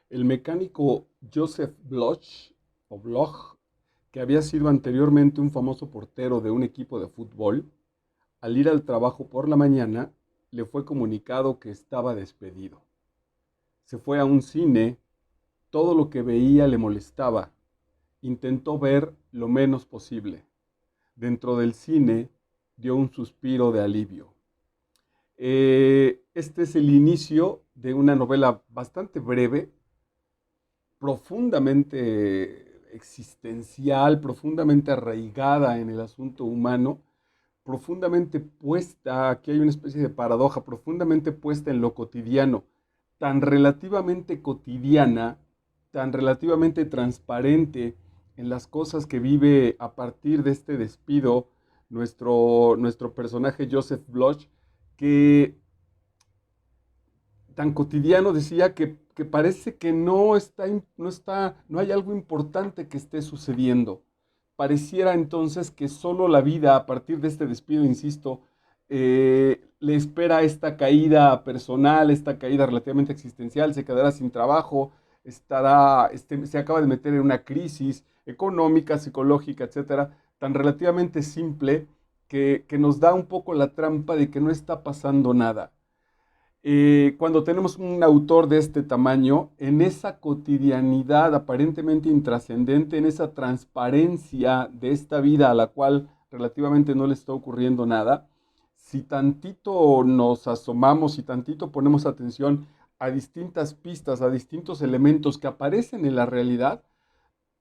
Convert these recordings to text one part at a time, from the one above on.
El mecánico Joseph Bloch, o Bloch, que había sido anteriormente un famoso portero de un equipo de fútbol, al ir al trabajo por la mañana, le fue comunicado que estaba despedido. Se fue a un cine, todo lo que veía le molestaba, intentó ver lo menos posible. Dentro del cine dio un suspiro de alivio. Este es el inicio de una novela bastante breve, profundamente existencial, profundamente arraigada en el asunto humano, profundamente puesta, aquí hay una especie de paradoja, profundamente puesta en lo cotidiano, tan relativamente cotidiana, tan relativamente transparente en las cosas que vive a partir de este despido nuestro personaje Joseph Bloch, que tan cotidiano decía que parece que no hay algo importante que esté sucediendo. Pareciera entonces que solo la vida, a partir de este despido, insisto, le espera esta caída personal, esta caída relativamente existencial, se quedará sin trabajo, se acaba de meter en una crisis económica, psicológica, etcétera, tan relativamente simple que nos da un poco la trampa de que no está pasando nada. Cuando tenemos un autor de este tamaño, en esa cotidianidad aparentemente intrascendente, en esa transparencia de esta vida a la cual relativamente no le está ocurriendo nada, si tantito nos asomamos, si tantito ponemos atención a distintas pistas, a distintos elementos que aparecen en la realidad,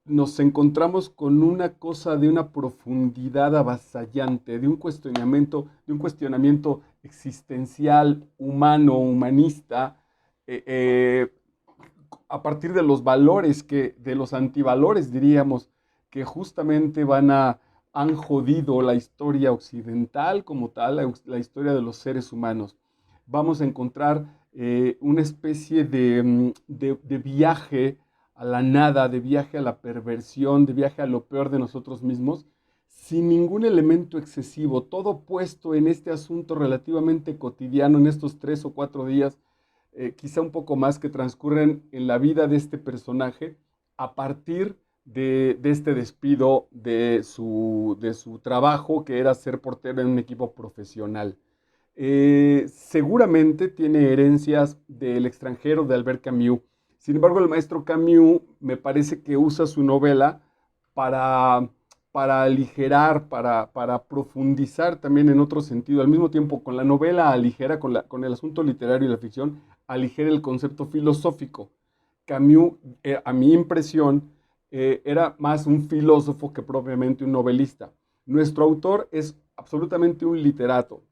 nos encontramos con una cosa de una profundidad avasallante, de un cuestionamiento existencial, humano, humanista, eh, eh, a partir de los valores de los antivalores, diríamos, que justamente han jodido la historia occidental como tal, la historia de los seres humanos. Vamos a encontrar una especie de viaje a la nada, de viaje a la perversión, de viaje a lo peor de nosotros mismos, sin ningún elemento excesivo, todo puesto en este asunto relativamente cotidiano, en estos 3 o 4 días, quizá un poco más, que transcurren en la vida de este personaje a partir de este despido de su trabajo, que era ser portero en un equipo profesional. Seguramente tiene herencias del extranjero de Albert Camus. Sin embargo, el maestro Camus me parece que usa su novela para, para aligerar, para profundizar también en otro sentido. Al mismo tiempo, con la novela aligera, con el asunto literario y la ficción, aligera el concepto filosófico. Camus, a mi impresión, era más un filósofo que propiamente un novelista. Nuestro autor es absolutamente un literato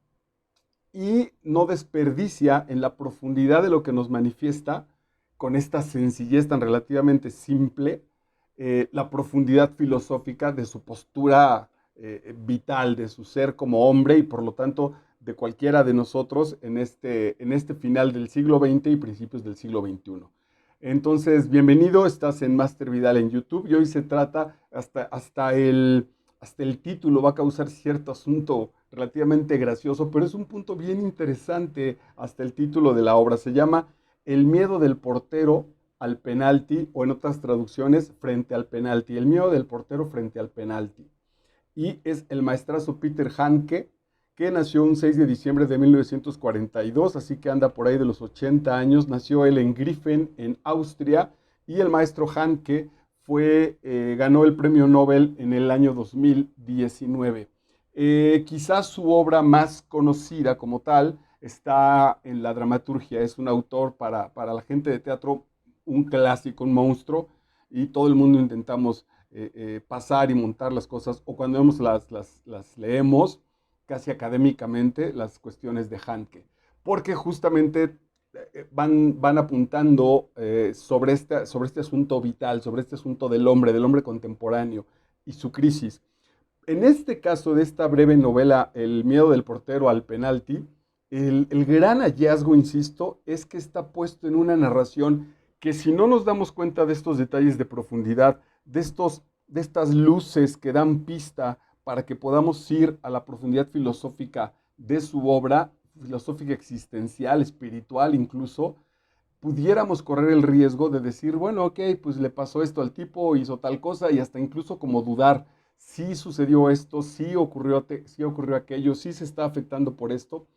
y no desperdicia en la profundidad de lo que nos manifiesta con esta sencillez tan relativamente simple, la profundidad filosófica de su postura vital, de su ser como hombre y por lo tanto de cualquiera de nosotros en este final del siglo XX y principios del siglo XXI. Entonces, bienvenido, estás en Master Vidal en YouTube y hoy se trata, hasta el título va a causar cierto asunto relativamente gracioso, pero es un punto bien interesante hasta el título de la obra. Se llama El miedo del portero al penalti, o en otras traducciones, frente al penalti. El miedo del portero frente al penalti. Y es el maestrazo Peter Handke, que nació un 6 de diciembre de 1942, así que anda por ahí de los 80 años. Nació él en Griffen, en Austria, y el maestro Handke ganó el premio Nobel en el año 2019. Quizás su obra más conocida como tal está en la dramaturgia. Es un autor para la gente de teatro, un clásico, un monstruo, y todo el mundo intentamos pasar y montar las cosas, o cuando vemos las leemos casi académicamente, las cuestiones de Handke, porque justamente van apuntando sobre este asunto vital, sobre este asunto del hombre contemporáneo y su crisis. En este caso de esta breve novela, El miedo del portero al penalti, el gran hallazgo, insisto, es que está puesto en una narración que, si no nos damos cuenta de estos detalles de profundidad, de estas luces que dan pista para que podamos ir a la profundidad filosófica de su obra, filosófica existencial, espiritual incluso, pudiéramos correr el riesgo de decir, bueno, ok, pues le pasó esto al tipo, hizo tal cosa, y hasta incluso como dudar, si sucedió esto, si ocurrió aquello, si se está afectando por esto,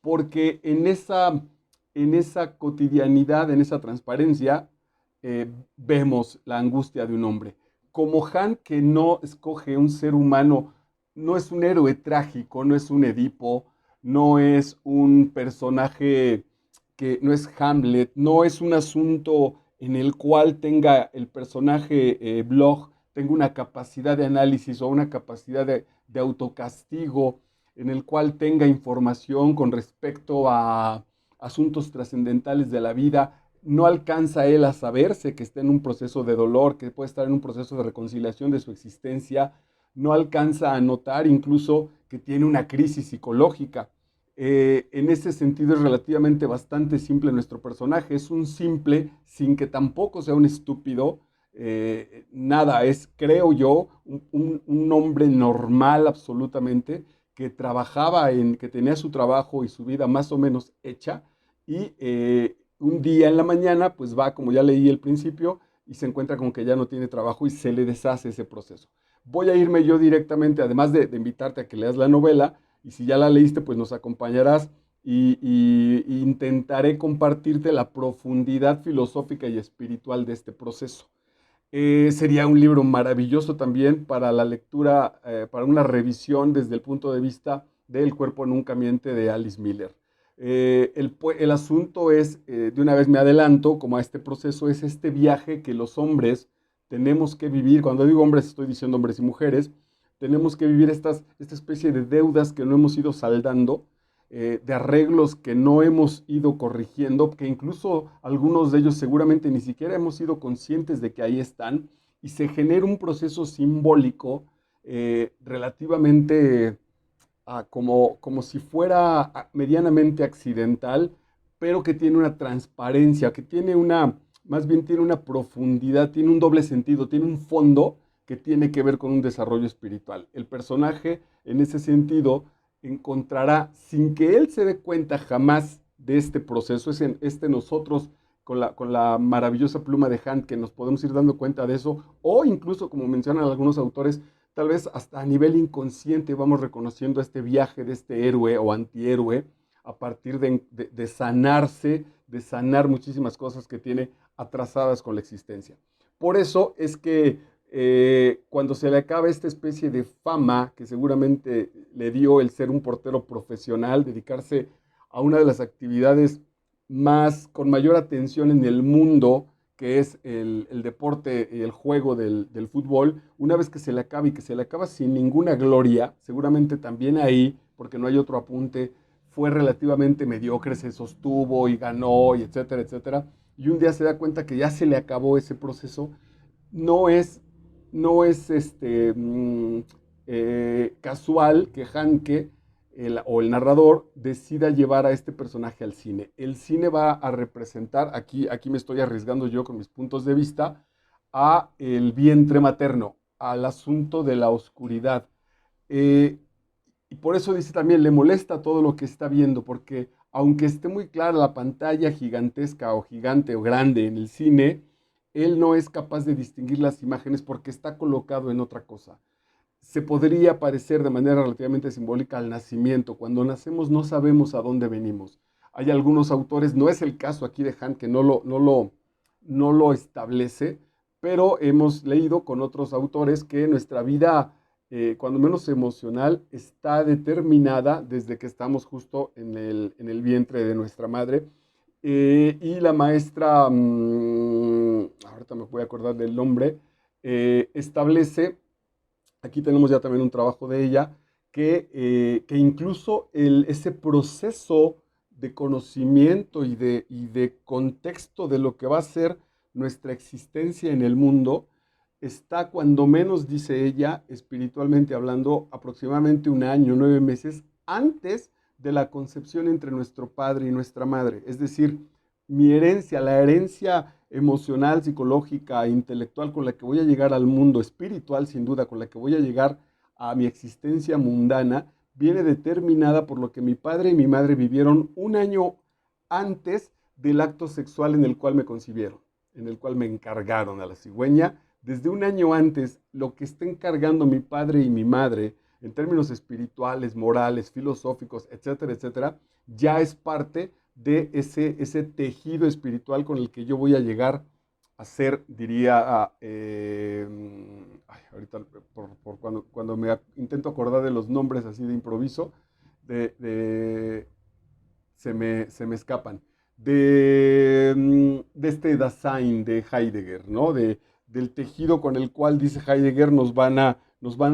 porque en esa cotidianidad, en esa transparencia, vemos la angustia de un hombre. Como Han, que no escoge un ser humano, no es un héroe trágico, no es un Edipo, no es un personaje que no es Hamlet, no es un asunto en el cual tenga el personaje Bloch, tenga una capacidad de análisis o una capacidad de autocastigo, en el cual tenga información con respecto a asuntos trascendentales de la vida. No alcanza él a saberse que está en un proceso de dolor, que puede estar en un proceso de reconciliación de su existencia. No alcanza a notar incluso que tiene una crisis psicológica. En ese sentido es relativamente bastante simple nuestro personaje. Es un simple sin que tampoco sea un estúpido. Nada, es, creo yo, un hombre normal absolutamente, que trabajaba que tenía su trabajo y su vida más o menos hecha, y un día en la mañana pues va, como ya leí al principio, y se encuentra con que ya no tiene trabajo y se le deshace ese proceso. Voy a irme yo directamente, además de invitarte a que leas la novela, y si ya la leíste pues nos acompañarás, y intentaré compartirte la profundidad filosófica y espiritual de este proceso. Sería un libro maravilloso también para la lectura, para una revisión desde el punto de vista del cuerpo nunca miente de Alice Miller. El asunto es, de una vez me adelanto, como a este proceso, es este viaje que los hombres tenemos que vivir. Cuando digo hombres, estoy diciendo hombres y mujeres. Tenemos que vivir esta especie de deudas que no hemos ido saldando, de arreglos que no hemos ido corrigiendo, que incluso algunos de ellos seguramente ni siquiera hemos sido conscientes de que ahí están, y se genera un proceso simbólico relativamente como si fuera medianamente accidental, pero que tiene una transparencia, que tiene más bien tiene una profundidad, tiene un doble sentido, tiene un fondo que tiene que ver con un desarrollo espiritual. El personaje, en ese sentido, encontrará, sin que él se dé cuenta jamás de este proceso, es en este nosotros con la maravillosa pluma de Hunt que nos podemos ir dando cuenta de eso, o incluso, como mencionan algunos autores, tal vez hasta a nivel inconsciente vamos reconociendo este viaje de este héroe o antihéroe a partir de sanarse, de sanar muchísimas cosas que tiene atrasadas con la existencia. Por eso es que cuando se le acaba esta especie de fama que seguramente le dio el ser un portero profesional, dedicarse a una de las actividades con mayor atención en el mundo, que es el deporte y el juego del fútbol, una vez que se le acaba y que se le acaba sin ninguna gloria, seguramente también ahí, porque no hay otro apunte, fue relativamente mediocre, se sostuvo y ganó, y etcétera, etcétera, y un día se da cuenta que ya se le acabó ese proceso. No es, no es casual que Hanke o el narrador decida llevar a este personaje al cine. El cine va a representar, aquí me estoy arriesgando yo con mis puntos de vista, a el vientre materno, al asunto de la oscuridad. Eh, y por eso dice también, le molesta todo lo que está viendo, porque aunque esté muy clara la pantalla gigantesca o gigante o grande en el cine, él no es capaz de distinguir las imágenes porque está colocado en otra cosa. Se podría parecer de manera relativamente simbólica al nacimiento. Cuando nacemos no sabemos a dónde venimos. Hay algunos autores, no es el caso aquí de Hunt, que no lo establece, pero hemos leído con otros autores que nuestra vida, cuando menos emocional, está determinada desde que estamos justo en el vientre de nuestra madre. Y la maestra, ahorita me voy a acordar del nombre, establece, aquí tenemos ya también un trabajo de ella, que incluso ese proceso de conocimiento y de contexto de lo que va a ser nuestra existencia en el mundo, está cuando menos, dice ella, espiritualmente hablando, aproximadamente un año, 9 meses antes de la concepción entre nuestro padre y nuestra madre. Es decir, mi herencia, la herencia emocional, psicológica e intelectual con la que voy a llegar al mundo espiritual, sin duda, con la que voy a llegar a mi existencia mundana, viene determinada por lo que mi padre y mi madre vivieron un año antes del acto sexual en el cual me concibieron, en el cual me encargaron a la cigüeña. Desde un año antes, lo que está encargando mi padre y mi madre, en términos espirituales, morales, filosóficos, etcétera, etcétera, ya es parte de ese tejido espiritual con el que yo voy a llegar a ser, diría, ahorita por cuando me intento acordar de los nombres así de improviso, de se me escapan, de este Dasein de Heidegger, ¿no? Del tejido con el cual, dice Heidegger, nos van a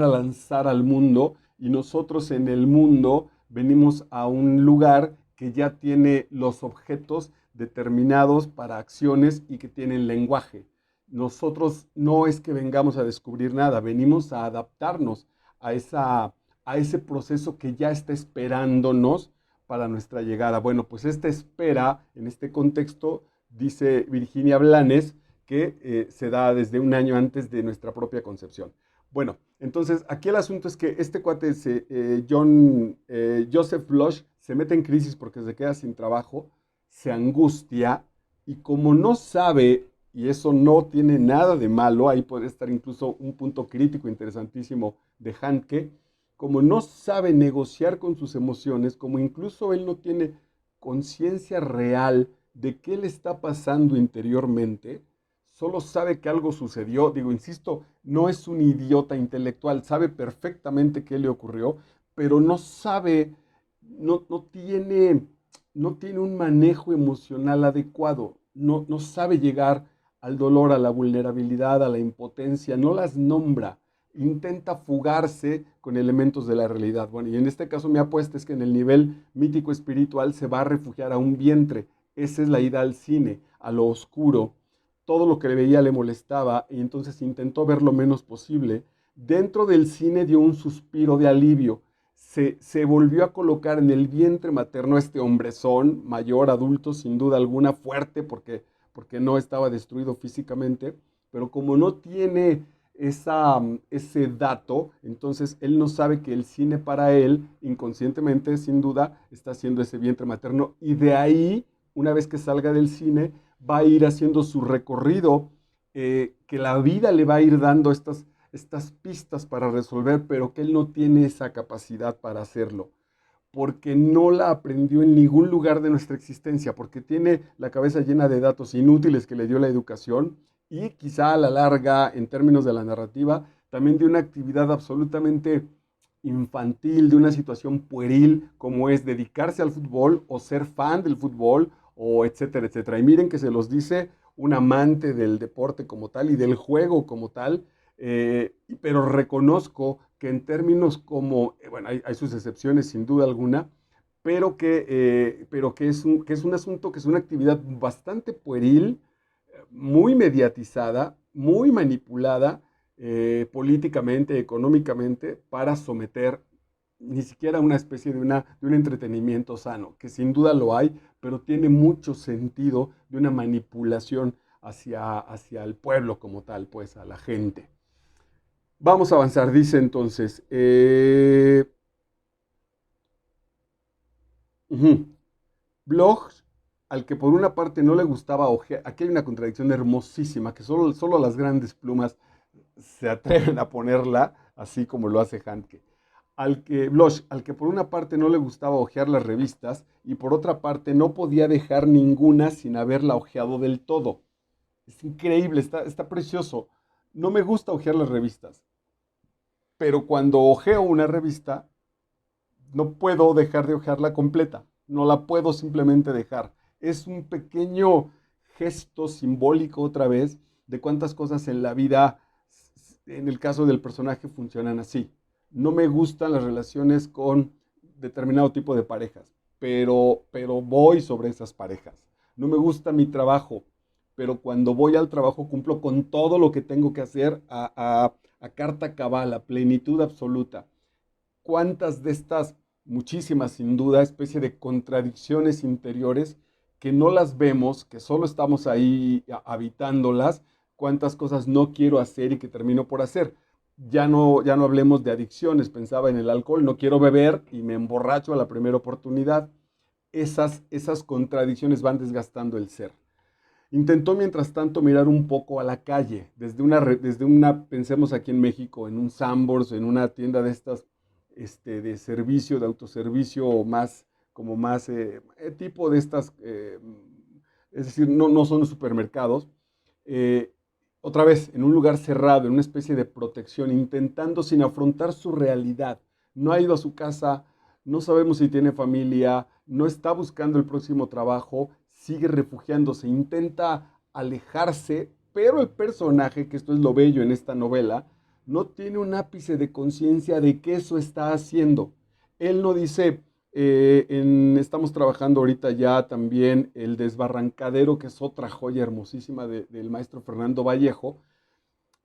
lanzar al mundo, y nosotros en el mundo venimos a un lugar que ya tiene los objetos determinados para acciones y que tienen lenguaje. Nosotros no es que vengamos a descubrir nada, venimos a adaptarnos a, a ese proceso que ya está esperándonos para nuestra llegada. Bueno, pues esta espera, en este contexto, dice Virginia Blanes, que se da desde un año antes de nuestra propia concepción. Bueno, entonces aquí el asunto es que este cuate, Joseph Lush, se mete en crisis porque se queda sin trabajo, se angustia, y como no sabe, y eso no tiene nada de malo, ahí puede estar incluso un punto crítico interesantísimo de Handke, como no sabe negociar con sus emociones, como incluso él no tiene conciencia real de qué le está pasando interiormente, solo sabe que algo sucedió. Digo, insisto, no es un idiota intelectual, sabe perfectamente qué le ocurrió, pero no sabe, no tiene un manejo emocional adecuado, no sabe llegar al dolor, a la vulnerabilidad, a la impotencia, no las nombra, intenta fugarse con elementos de la realidad. Bueno, y en este caso mi apuesta es que en el nivel mítico espiritual se va a refugiar a un vientre. Esa es la ida al cine, a lo oscuro. Todo lo que le veía le molestaba, y entonces intentó ver lo menos posible. Dentro del cine dio un suspiro de alivio. Se volvió a colocar en el vientre materno este hombrezón, mayor, adulto, sin duda alguna, fuerte, porque no estaba destruido físicamente, pero como no tiene ese dato, entonces él no sabe que el cine para él, inconscientemente, sin duda, está haciendo ese vientre materno, y de ahí, una vez que salga del cine, va a ir haciendo su recorrido, que la vida le va a ir dando estas pistas para resolver, pero que él no tiene esa capacidad para hacerlo, porque no la aprendió en ningún lugar de nuestra existencia, porque tiene la cabeza llena de datos inútiles que le dio la educación, y quizá a la larga, en términos de la narrativa, también de una actividad absolutamente infantil, de una situación pueril, como es dedicarse al fútbol o ser fan del fútbol, o etcétera, etcétera. Y miren que se los dice un amante del deporte como tal y del juego como tal, pero reconozco que en términos como, bueno, hay sus excepciones sin duda alguna, pero que es un asunto, que es una actividad bastante pueril, muy mediatizada, muy manipulada, políticamente, económicamente, para someter ni siquiera una especie de un entretenimiento sano, que sin duda lo hay, pero tiene mucho sentido de una manipulación hacia el pueblo como tal, pues a la gente. Vamos a avanzar, dice entonces. Uh-huh. Bloch, al que por una parte no le gustaba ojear, aquí hay una contradicción hermosísima, que solo las grandes plumas se atreven a ponerla, así como lo hace Handke. Bloch, al que por una parte no le gustaba hojear las revistas, y por otra parte no podía dejar ninguna sin haberla hojeado del todo. Es increíble, está precioso. No me gusta hojear las revistas, pero cuando hojeo una revista, no puedo dejar de hojearla completa, no la puedo simplemente dejar. Es un pequeño gesto simbólico, otra vez, de cuántas cosas en la vida, en el caso del personaje, funcionan así. No me gustan las relaciones con determinado tipo de parejas, pero voy sobre esas parejas. No me gusta mi trabajo, pero cuando voy al trabajo cumplo con todo lo que tengo que hacer a carta cabal, a plenitud absoluta. ¿Cuántas de estas, muchísimas sin duda, especie de contradicciones interiores que no las vemos, que solo estamos ahí habitándolas? ¿Cuántas cosas no quiero hacer y que termino por hacer? Ya no hablemos de adicciones. Pensaba en el alcohol, no quiero beber y me emborracho a la primera oportunidad. esas contradicciones van desgastando el ser. Intentó, mientras tanto, mirar un poco a la calle, pensemos aquí en México, en un Sambors, en una tienda de estas, de servicio, de autoservicio, más, como más, tipo de estas, es decir, no son los supermercados. eh, Otra vez, en un lugar cerrado, en una especie de protección, intentando sin afrontar su realidad. No ha ido a su casa, no sabemos si tiene familia, no está buscando el próximo trabajo, sigue refugiándose, intenta alejarse, pero el personaje, que esto es lo bello en esta novela, no tiene un ápice de conciencia de que eso está haciendo. Él no dice, estamos trabajando ahorita ya también el Desbarrancadero, que es otra joya hermosísima del maestro Fernando Vallejo,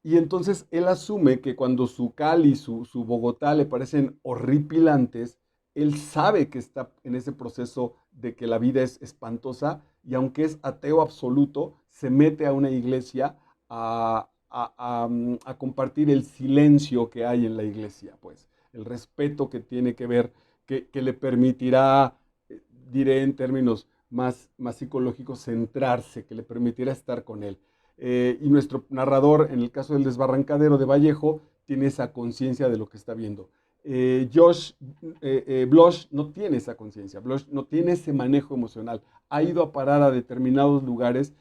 y entonces él asume que cuando su Cali, su Bogotá le parecen horripilantes, él sabe que está en ese proceso de que la vida es espantosa y aunque es ateo absoluto, se mete a una iglesia a compartir el silencio que hay en la iglesia, pues, el respeto que tiene que ver, que le permitirá, diré en términos más psicológicos, centrarse, que le permitirá estar con él. Y nuestro narrador, en el caso del Desbarrancadero de Vallejo, tiene esa conciencia de lo que está viendo. Bloch no tiene esa conciencia, Bloch no tiene ese manejo emocional, ha ido a parar a determinados lugares,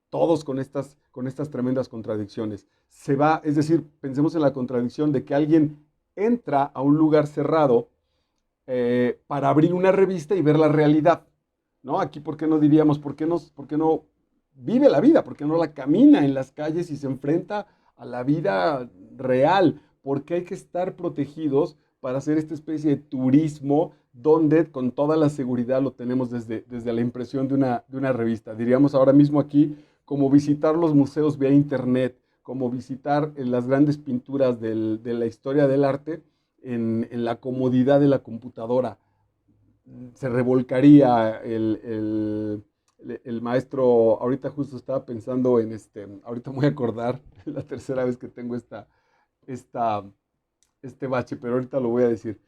todos con estas tremendas contradicciones. Se va, es decir, pensemos en la contradicción de que alguien entra a un lugar cerrado para abrir una revista y ver la realidad, ¿no? Aquí, ¿por qué no diríamos, por qué no vive la vida? ¿Por qué no la camina en las calles y se enfrenta a la vida real? Porque hay que estar protegidos para hacer esta especie de turismo donde con toda la seguridad lo tenemos desde la impresión de una revista. Diríamos ahora mismo aquí como visitar los museos vía internet, como visitar las grandes pinturas de la historia del arte en la comodidad de la computadora. Se revolcaría el maestro. Ahorita justo estaba pensando ahorita me voy a acordar, la tercera vez que tengo esta, este bache, pero ahorita lo voy a decir.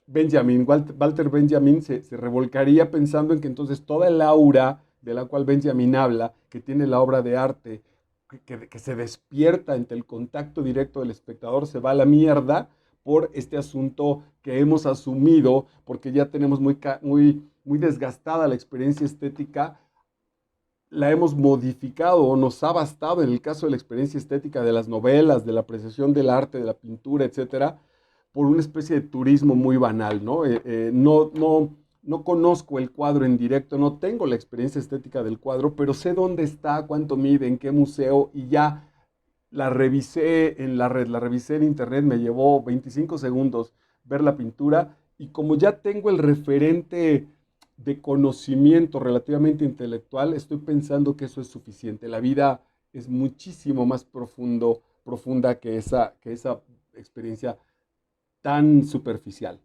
Walter Benjamin se revolcaría pensando en que entonces toda el aura de la cual Benjamin habla, que tiene la obra de arte, que se despierta ante el contacto directo del espectador, se va a la mierda por este asunto que hemos asumido, porque ya tenemos muy desgastada la experiencia estética, la hemos modificado o nos ha bastado en el caso de la experiencia estética de las novelas, de la apreciación del arte, de la pintura, etcétera, por una especie de turismo muy banal, ¿no? No conozco el cuadro en directo, no tengo la experiencia estética del cuadro, pero sé dónde está, cuánto mide, en qué museo y ya la revisé en la red, la revisé en internet, me llevó 25 segundos ver la pintura y como ya tengo el referente de conocimiento relativamente intelectual, estoy pensando que eso es suficiente. La vida es muchísimo más profunda que esa experiencia tan superficial.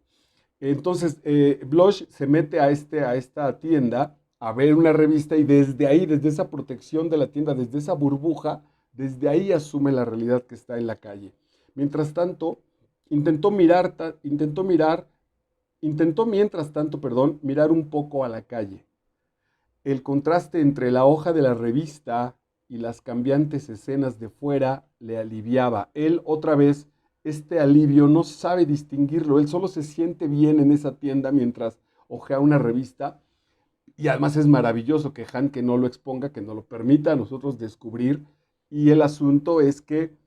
Entonces, Bloch se mete a esta tienda a ver una revista y desde ahí, desde esa protección de la tienda, desde esa burbuja, desde ahí asume la realidad que está en la calle. Mientras tanto, intentó mientras tanto, perdón, mirar un poco a la calle. El contraste entre la hoja de la revista y las cambiantes escenas de fuera le aliviaba. Él otra vez, este alivio no sabe distinguirlo, él solo se siente bien en esa tienda mientras hojea una revista y además es maravilloso que Han que no lo exponga, que no lo permita a nosotros descubrir y el asunto es que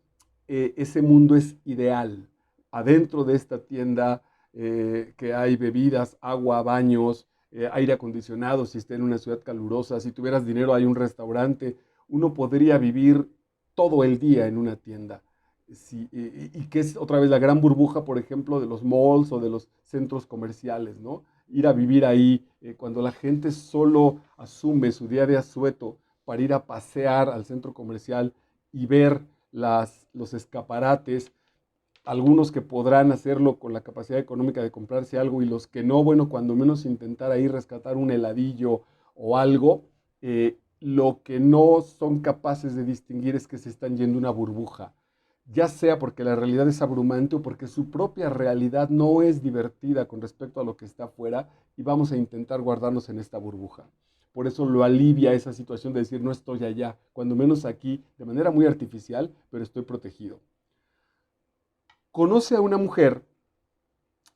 ese mundo es ideal. Adentro de esta tienda que hay bebidas, agua, baños, aire acondicionado, si está en una ciudad calurosa, si tuvieras dinero hay un restaurante, uno podría vivir todo el día en una tienda. Sí, y que es otra vez la gran burbuja, por ejemplo, de los malls o de los centros comerciales, ¿no? Ir a vivir ahí, cuando la gente solo asume su día de asueto para ir a pasear al centro comercial y ver los escaparates, algunos que podrán hacerlo con la capacidad económica de comprarse algo y los que no, bueno, cuando menos intentar ahí rescatar un heladillo o algo, lo que no son capaces de distinguir es que se están yendo una burbuja. ya sea porque la realidad es abrumante o porque su propia realidad no es divertida con respecto a lo que está afuera y vamos a intentar guardarnos en esta burbuja. Por eso lo alivia esa situación de decir no estoy allá, cuando menos aquí, de manera muy artificial, pero estoy protegido. Conoce a una mujer,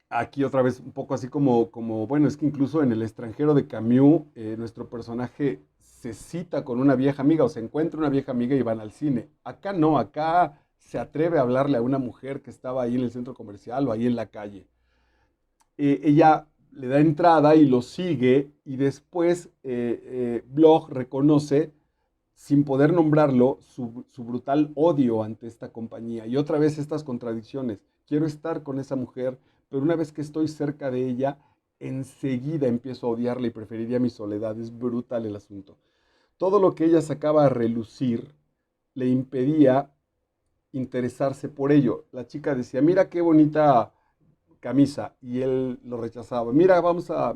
aquí otra vez un poco así bueno, es que incluso en El extranjero de Camus, nuestro personaje se cita con una vieja amiga o se encuentra una vieja amiga y van al cine. Acá no, acá se atreve a hablarle a una mujer que estaba ahí en el centro comercial o ahí en la calle. Ella le da entrada y lo sigue y después Bloch reconoce, sin poder nombrarlo, su brutal odio ante esta compañía. Y otra vez estas contradicciones. Quiero estar con esa mujer, pero una vez que estoy cerca de ella, enseguida empiezo a odiarla y preferiría mi soledad. Es brutal el asunto. Todo lo que ella sacaba a relucir le impedía interesarse por ello. La chica decía, mira qué bonita camisa, y él lo rechazaba. Mira, vamos a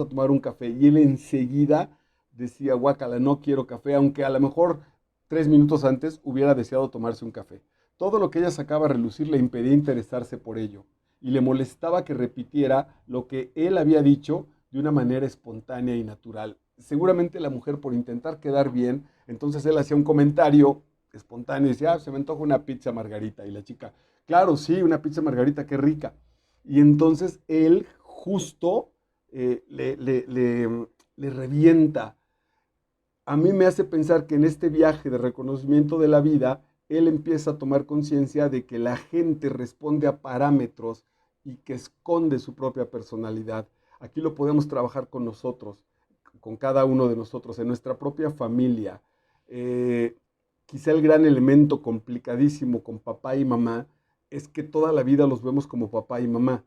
tomar un café. Y él enseguida decía, guácala, no quiero café, aunque a lo mejor 3 minutos antes hubiera deseado tomarse un café. Todo lo que ella sacaba a relucir le impedía interesarse por ello. Y le molestaba que repitiera lo que él había dicho de una manera espontánea y natural. Seguramente la mujer, por intentar quedar bien, entonces él hacía un comentario espontáneo y decía, se me antoja una pizza margarita. Y la chica, claro, sí, una pizza margarita, qué rica. Y entonces él justo le revienta. A mí me hace pensar que en este viaje de reconocimiento de la vida, él empieza a tomar conciencia de que la gente responde a parámetros y que esconde su propia personalidad. Aquí lo podemos trabajar con nosotros, con cada uno de nosotros, en nuestra propia familia. Eh, Quizá el gran elemento complicadísimo con papá y mamá es que toda la vida los vemos como papá y mamá.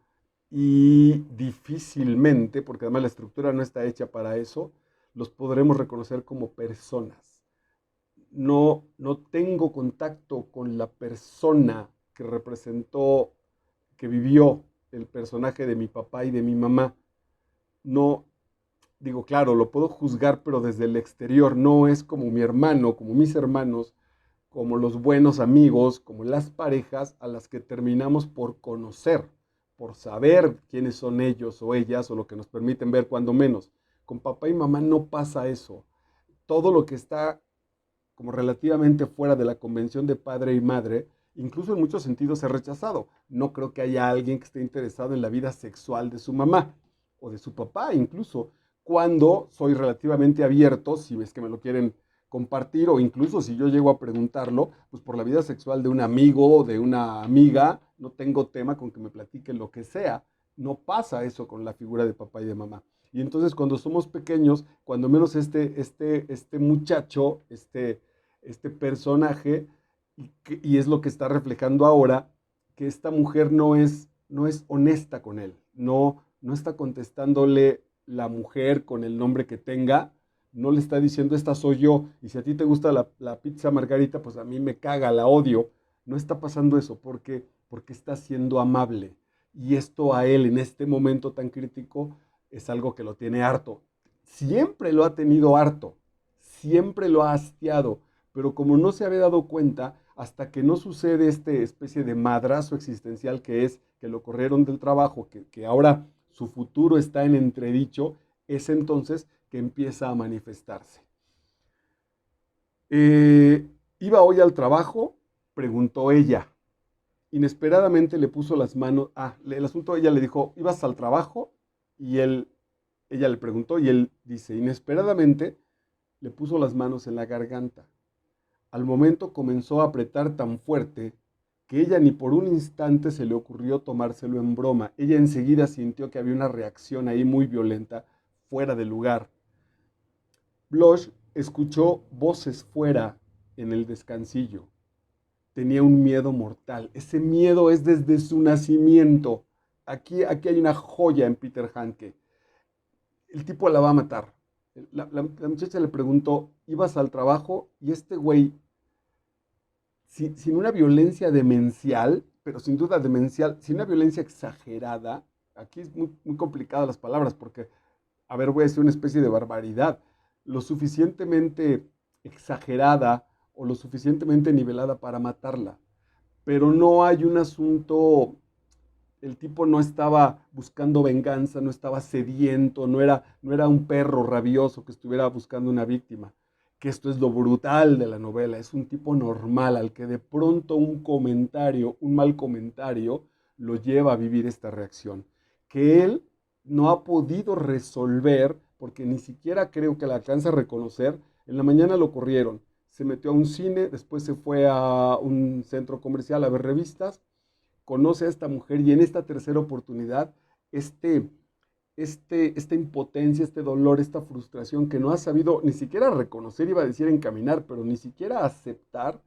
Y difícilmente, porque además la estructura no está hecha para eso, los podremos reconocer como personas. No tengo contacto con la persona que representó, que vivió el personaje de mi papá y de mi mamá. No, digo, claro, lo puedo juzgar, pero desde el exterior. No es como mi hermano, como mis hermanos, como los buenos amigos, como las parejas a las que terminamos por conocer, por saber quiénes son ellos o ellas o lo que nos permiten ver cuando menos. Con papá y mamá no pasa eso. Todo lo que está como relativamente fuera de la convención de padre y madre, incluso en muchos sentidos es rechazado. No creo que haya alguien que esté interesado en la vida sexual de su mamá o de su papá, incluso cuando soy relativamente abierto, si ves que me lo quieren compartir, o incluso si yo llego a preguntarlo, pues por la vida sexual de un amigo o de una amiga, no tengo tema con que me platiquen lo que sea. No pasa eso con la figura de papá y de mamá. Y entonces cuando somos pequeños, cuando menos este muchacho, este personaje, y es lo que está reflejando ahora, que esta mujer no es honesta con él, no está contestándole la mujer con el nombre que tenga, no le está diciendo esta soy yo, y si a ti te gusta la pizza margarita, pues a mí me caga, la odio. No está pasando eso porque está siendo amable. Y esto a él en este momento tan crítico es algo que lo tiene harto. Siempre lo ha tenido harto, siempre lo ha hastiado, pero como no se había dado cuenta, hasta que no sucede este especie de madrazo existencial que es que lo corrieron del trabajo, que ahora su futuro está en entredicho, es entonces que empieza a manifestarse. ¿Iba hoy al trabajo? Preguntó ella. Inesperadamente le puso las manos, el asunto, ella le dijo, ¿ibas al trabajo? Y ella le preguntó y él dice, inesperadamente le puso las manos en la garganta. Al momento comenzó a apretar tan fuerte que ella ni por un instante se le ocurrió tomárselo en broma. Ella enseguida sintió que había una reacción ahí muy violenta, fuera de lugar. Bloch escuchó voces fuera en el descansillo. Tenía un miedo mortal. Ese miedo es desde su nacimiento. Aquí hay una joya en Peter Handke. El tipo la va a matar. La muchacha le preguntó, ¿ibas al trabajo? Y este güey sin una violencia demencial, pero sin duda demencial, sin una violencia exagerada, aquí es muy complicada las palabras porque, a ver, voy a decir una especie de barbaridad, lo suficientemente exagerada o lo suficientemente nivelada para matarla, pero no hay un asunto, el tipo no estaba buscando venganza, no estaba sediento, no era un perro rabioso que estuviera buscando una víctima. Que esto es lo brutal de la novela, es un tipo normal al que de pronto un comentario, un mal comentario, lo lleva a vivir esta reacción. Que él no ha podido resolver, porque ni siquiera creo que la alcanza a reconocer. En la mañana lo corrieron, se metió a un cine, después se fue a un centro comercial a ver revistas, conoce a esta mujer y en esta tercera oportunidad, este, esta impotencia, este dolor, esta frustración que no ha sabido ni siquiera reconocer, iba a decir encaminar, pero ni siquiera aceptar,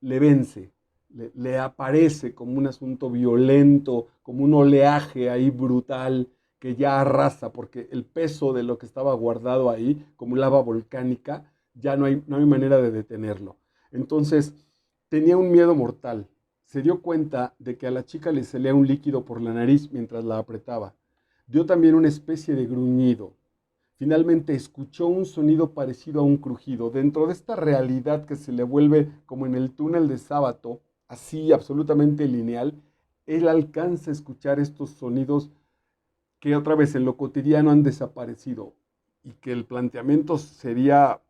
le vence, le aparece como un asunto violento, como un oleaje ahí brutal que ya arrasa, porque el peso de lo que estaba guardado ahí, como lava volcánica, ya no hay manera de detenerlo. Entonces, tenía un miedo mortal. Se dio cuenta de que a la chica le salía un líquido por la nariz mientras la apretaba. Dio también una especie de gruñido. Finalmente escuchó un sonido parecido a un crujido. Dentro de esta realidad que se le vuelve como en el túnel de Sábato, así absolutamente lineal, él alcanza a escuchar estos sonidos que otra vez en lo cotidiano han desaparecido y que el planteamiento sería,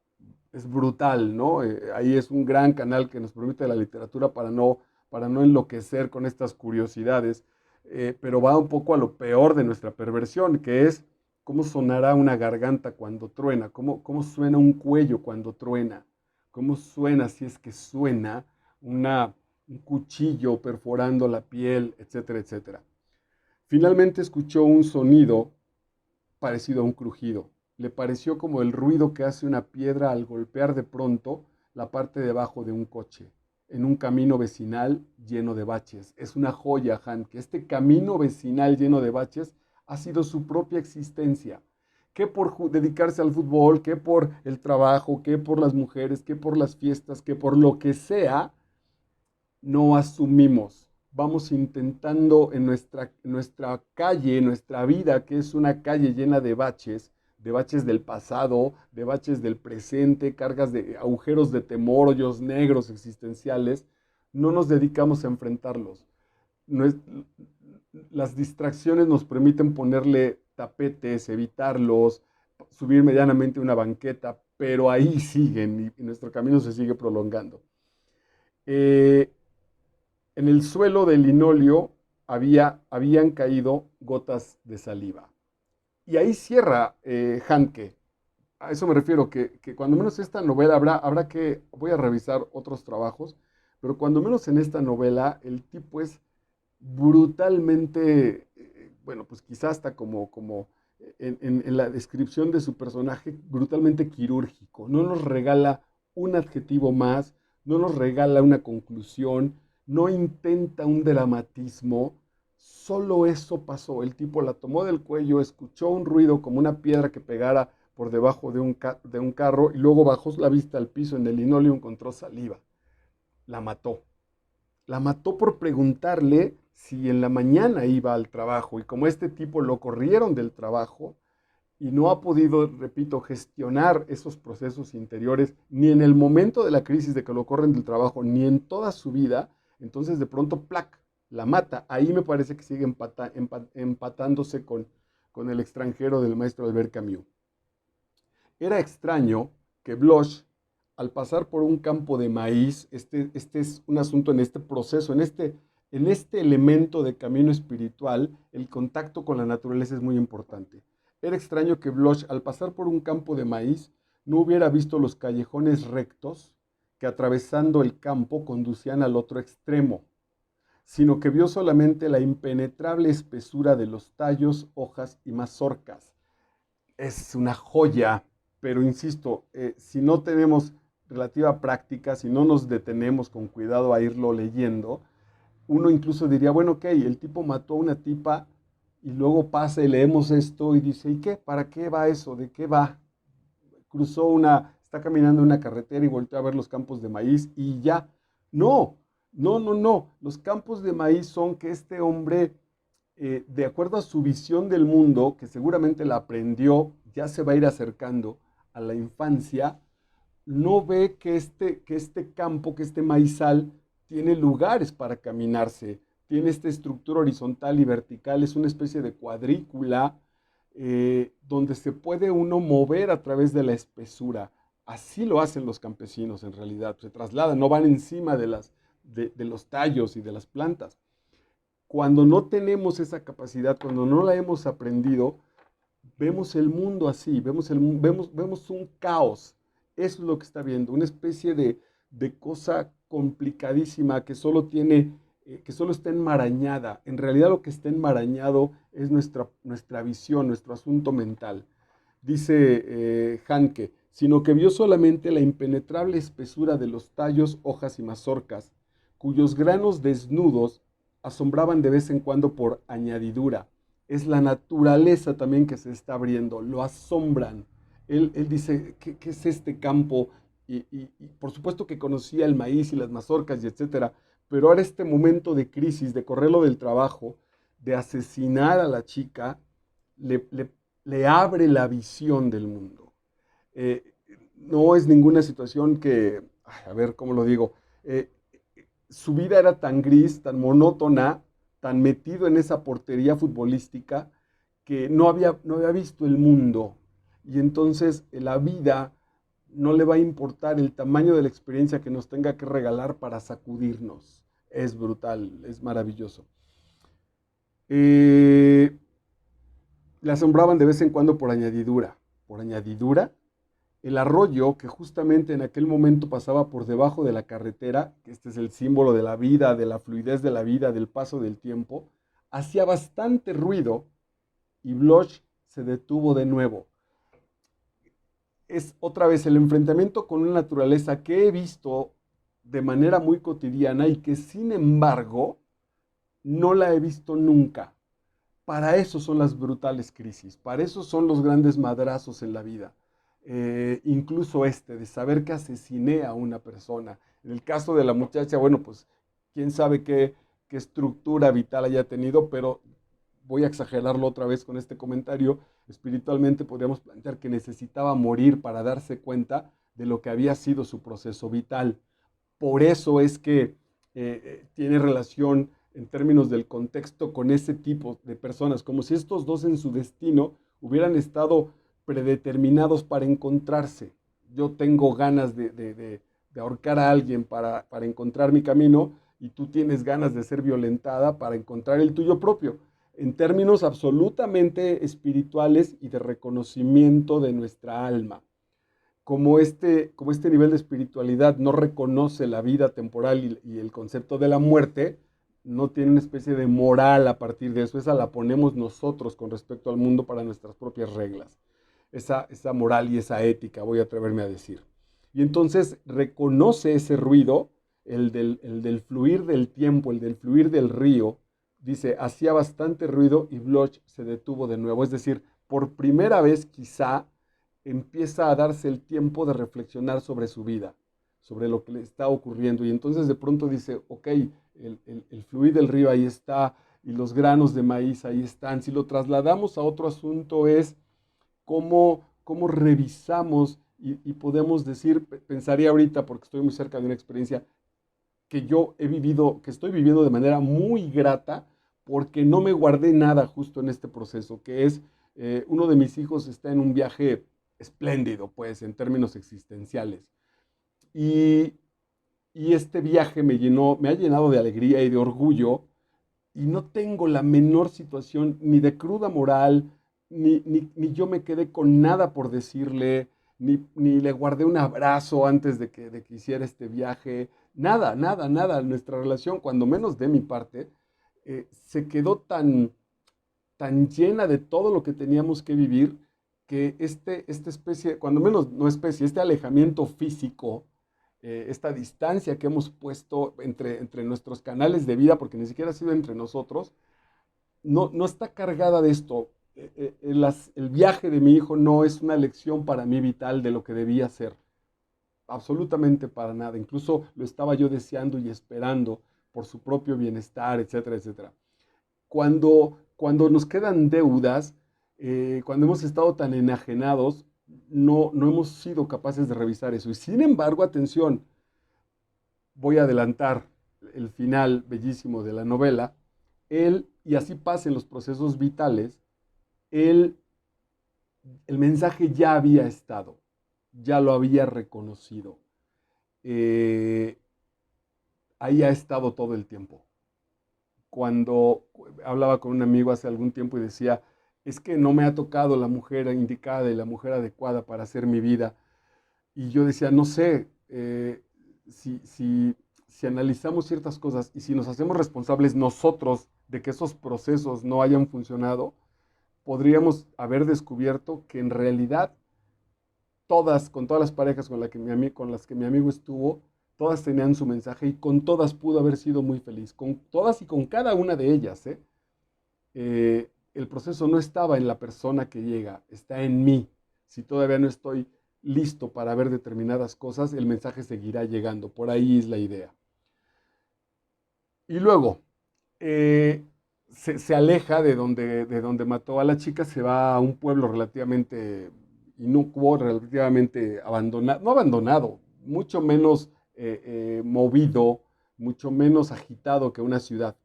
es brutal, ¿no? Ahí es un gran canal que nos permite la literatura para no enloquecer con estas curiosidades, pero va un poco a lo peor de nuestra perversión, que es cómo sonará una garganta cuando truena, cómo suena un cuello cuando truena, cómo suena, si es que suena, un cuchillo perforando la piel, etcétera, etcétera. Finalmente escuchó un sonido parecido a un crujido. Le pareció como el ruido que hace una piedra al golpear de pronto la parte de abajo de un coche, en un camino vecinal lleno de baches. Es una joya, Han, que este camino vecinal lleno de baches ha sido su propia existencia. Que por dedicarse al fútbol, que por el trabajo, que por las mujeres, que por las fiestas, que por lo que sea, no asumimos. Vamos intentando en nuestra calle, en nuestra vida, que es una calle llena de baches del pasado, de baches del presente, cargas de agujeros de temor, hoyos negros existenciales, no nos dedicamos a enfrentarlos. No es, las distracciones nos permiten ponerle tapetes, evitarlos, subir medianamente una banqueta, pero ahí siguen y nuestro camino se sigue prolongando. Eh, en el suelo del linóleo habían caído gotas de saliva. Y ahí cierra Handke. A eso me refiero, que cuando menos esta novela habrá que, voy a revisar otros trabajos, pero cuando menos en esta novela el tipo es brutalmente, bueno, pues quizás hasta como en la descripción de su personaje, brutalmente quirúrgico. No nos regala un adjetivo más, no nos regala una conclusión, no intenta un dramatismo, solo eso pasó. El tipo la tomó del cuello, escuchó un ruido como una piedra que pegara por debajo de un carro y luego bajó la vista al piso en el linóleo y encontró saliva. La mató. La mató por preguntarle si en la mañana iba al trabajo y como este tipo lo corrieron del trabajo y no ha podido, repito, gestionar esos procesos interiores ni en el momento de la crisis de que lo corren del trabajo, ni en toda su vida, entonces de pronto, ¡plac!, la mata. Ahí me parece que sigue empatándose con el extranjero del maestro Albert Camus. Era extraño que Bloch, al pasar por un campo de maíz, este es un asunto en este proceso, en este elemento de camino espiritual, el contacto con la naturaleza es muy importante. Era extraño que Bloch, al pasar por un campo de maíz, no hubiera visto los callejones rectos que atravesando el campo conducían al otro extremo, sino que vio solamente la impenetrable espesura de los tallos, hojas y mazorcas. Es una joya, pero insisto, si no tenemos relativa práctica, si no nos detenemos con cuidado a irlo leyendo, uno incluso diría, bueno, ok, el tipo mató a una tipa y luego pasa y leemos esto y dice, ¿y qué? ¿Para qué va eso? ¿De qué va? Está caminando en una carretera y volteó a ver los campos de maíz y ya. No, no, no, no. Los campos de maíz son que este hombre, de acuerdo a su visión del mundo, que seguramente la aprendió, ya se va a ir acercando a la infancia, no ve que este campo, que este maizal, tiene lugares para caminarse, tiene esta estructura horizontal y vertical, es una especie de cuadrícula donde se puede uno mover a través de la espesura. Así lo hacen los campesinos en realidad, se trasladan, no van encima de los tallos y de las plantas. Cuando no tenemos esa capacidad, cuando no la hemos aprendido, vemos el mundo así, vemos un caos. Eso es lo que está viendo, una especie de cosa complicadísima que solo está enmarañada. En realidad lo que está enmarañado es nuestra visión, nuestro asunto mental. Dice Hanke, sino que vio solamente la impenetrable espesura de los tallos, hojas y mazorcas, cuyos granos desnudos asombraban de vez en cuando por añadidura. Es la naturaleza también que se está abriendo, lo asombran. Él dice, ¿qué es este campo? Y por supuesto que conocía el maíz y las mazorcas y etcétera, pero ahora este momento de crisis, de correrlo del trabajo, de asesinar a la chica, le, le, le abre la visión del mundo. Eh, no es ninguna situación que, a ver, ¿cómo lo digo? Eh, su vida era tan gris, tan monótona, tan metido en esa portería futbolística, que no había visto el mundo. Y entonces la vida no le va a importar el tamaño de la experiencia que nos tenga que regalar para sacudirnos. Es brutal, es maravilloso. Eh, Le asombraban de vez en cuando por añadidura. Por añadidura, el arroyo que justamente en aquel momento pasaba por debajo de la carretera, que este es el símbolo de la vida, de la fluidez de la vida, del paso del tiempo, hacía bastante ruido y Bloch se detuvo de nuevo. Es otra vez el enfrentamiento con una naturaleza que he visto de manera muy cotidiana y que sin embargo no la he visto nunca. Para eso son las brutales crisis, para eso son los grandes madrazos en la vida. Incluso de saber que asesiné a una persona. En el caso de la muchacha, bueno, pues quién sabe qué estructura vital haya tenido, pero voy a exagerarlo otra vez con este comentario. Espiritualmente podríamos plantear que necesitaba morir para darse cuenta de lo que había sido su proceso vital. Por eso es que tiene relación en términos del contexto con ese tipo de personas, como si estos dos en su destino hubieran estado predeterminados para encontrarse. Yo tengo ganas de ahorcar a alguien para encontrar mi camino y tú tienes ganas de ser violentada para encontrar el tuyo propio, en términos absolutamente espirituales y de reconocimiento de nuestra alma. Como este nivel de espiritualidad no reconoce la vida temporal y el concepto de la muerte, no tiene una especie de moral a partir de eso. Esa la ponemos nosotros con respecto al mundo para nuestras propias reglas. Esa moral y esa ética, voy a atreverme a decir. Y entonces reconoce ese ruido, el del fluir del tiempo, el del fluir del río. Dice, hacía bastante ruido y Bloch se detuvo de nuevo. Es decir, por primera vez quizá empieza a darse el tiempo de reflexionar sobre su vida, sobre lo que le está ocurriendo. Y entonces de pronto dice, ok, el fluir del río ahí está y los granos de maíz ahí están. Si lo trasladamos a otro asunto es cómo revisamos y podemos decir, pensaría ahorita, porque estoy muy cerca de una experiencia que yo he vivido, que estoy viviendo de manera muy grata, porque no me guardé nada justo en este proceso, que es, uno de mis hijos está en un viaje espléndido, pues, en términos existenciales. Y, y este viaje me ha llenado de alegría y de orgullo, y no tengo la menor situación ni de cruda moral, ni yo me quedé con nada por decirle, ni le guardé un abrazo antes de que hiciera este viaje, nada, nada, nada. Nuestra relación, cuando menos de mi parte, se quedó tan llena de todo lo que teníamos que vivir que esta especie, cuando menos no especie, este alejamiento físico, esta distancia que hemos puesto entre nuestros canales de vida, porque ni siquiera ha sido entre nosotros, no está cargada de esto. El viaje de mi hijo no es una lección para mí vital de lo que debía ser, absolutamente para nada. Incluso lo estaba yo deseando y esperando por su propio bienestar, etcétera, etcétera. Cuando nos quedan deudas, cuando hemos estado tan enajenados, no hemos sido capaces de revisar eso. Y sin embargo, atención, voy a adelantar. el final bellísimo de la novela, él, y así pasa en los procesos vitales, él, el mensaje ya había estado, ya lo había reconocido. Eh, Ahí ha estado todo el tiempo. Cuando hablaba con un amigo hace algún tiempo y decía, es que no me ha tocado la mujer indicada y la mujer adecuada para hacer mi vida. Y yo decía, no sé, si analizamos ciertas cosas y si nos hacemos responsables nosotros de que esos procesos no hayan funcionado, podríamos haber descubierto que en realidad con todas las parejas con las que mi amigo estuvo, todas tenían su mensaje y con todas pudo haber sido muy feliz, con todas y con cada una de ellas, ¿eh? El proceso no estaba en la persona que llega, está en mí. Si todavía no estoy listo para ver determinadas cosas, el mensaje seguirá llegando. Por ahí es la idea. Y luego, se aleja de donde mató a la chica, se va a un pueblo relativamente inocuo, relativamente abandonado, no abandonado, mucho menos movido, mucho menos agitado que una ciudad.